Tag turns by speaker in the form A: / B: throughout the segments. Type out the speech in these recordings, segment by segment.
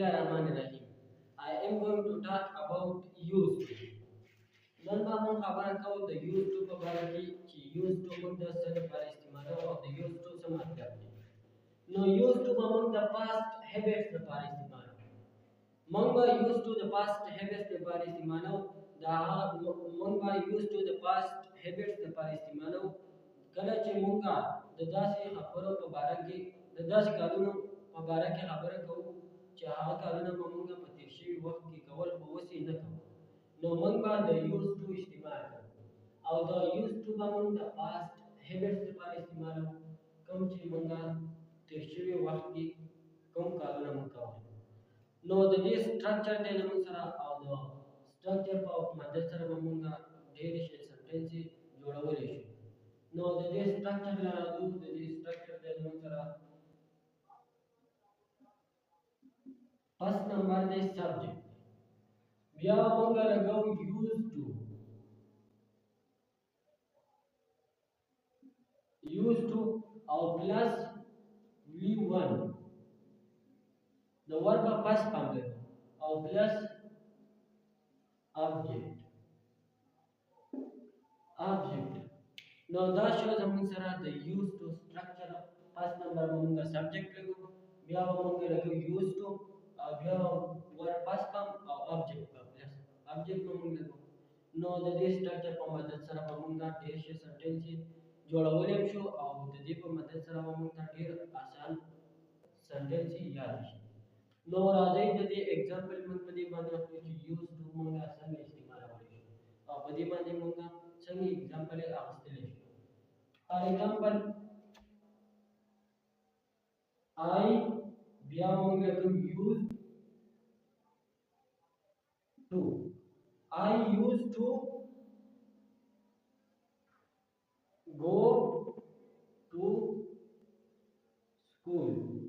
A: Bismillahirrahmanirrahim. I am going to talk about used to. नन बा हम खबर को the used to को बारे की used to mun the सन पर इस्तेमाल हो the used to से मतलब है no used to mun the past habits the पर इस्तेमाल Manga used to the past habits the par istimano the manga used to the past habits the par istimano kala che manga the dasi khabaro pa baraki the das karunu pa baraki khabara ko che ha karuna manga patishi waqt ki kawal ko wasi na ko no manga the used to istimal aw the used to manga the past habits the par istimalo kam che manga tishi waqt ki kam karuna manga No, the structure element of the structure of Madhesara Mamunga derivation sentence Jodavalation. No, the structure do the structure element first number the subject. We are Munga used to or plus V1. The verb of past complex or plus object. Now that shows the used to structure first number among the subject lego we have among the used to we have word past form or object plus object among lego no the structure for mother sara among the dash sentence जोड़ा वोलेम show और the deep mother sara among the dear आसान sentence याद no Raje the example मन पदी माने used to मंगा संग इस्तेमाल वाले और पदी माने मंगा संग example है आस्ते For example, we are going to use to. I used to go to school.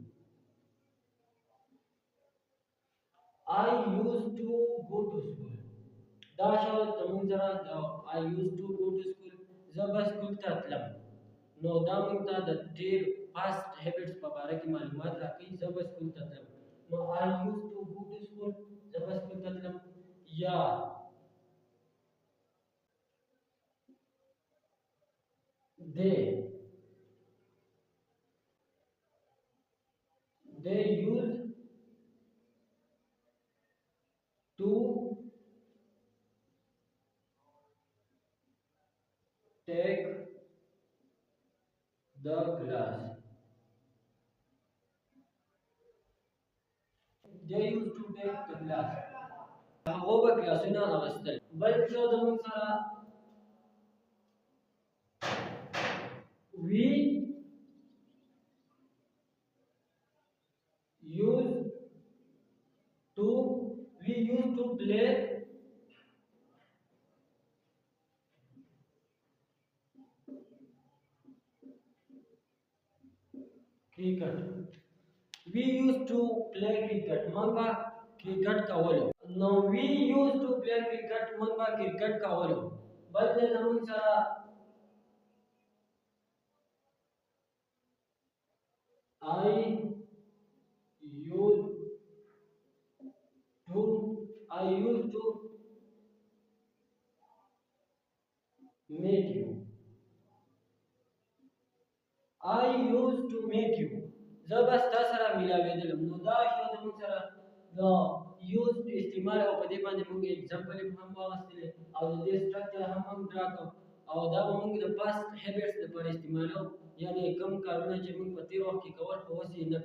A: I used to go to school. Dasha Tamunzara, I used to go to school. Zaba school tatlam. No damta the dear past habits pabara ki malumat rakhi zaba school tatlam. No, I used to go to school. Zaba school tatlam. Yeah. They used to take the class. They used to take the class. However, classina avastal. But so the munsara we used to play cricket. We used to play cricket. Manga cricket kawalo. No, we used to play cricket. Manga cricket kawalo. But the munsara I used to meet you. I used to meet you. Zabasta sara मिलावे दिलम no दा show दम सरा the used इस्तेमाल और पदे पाने Munge example हम वास्ते और द स्ट्रक्चर हम ड्रा को और दा Munge the past habits the पर इस्तेमाल यानी कम कारणा जे मुंग पति रोह की कवर होसी न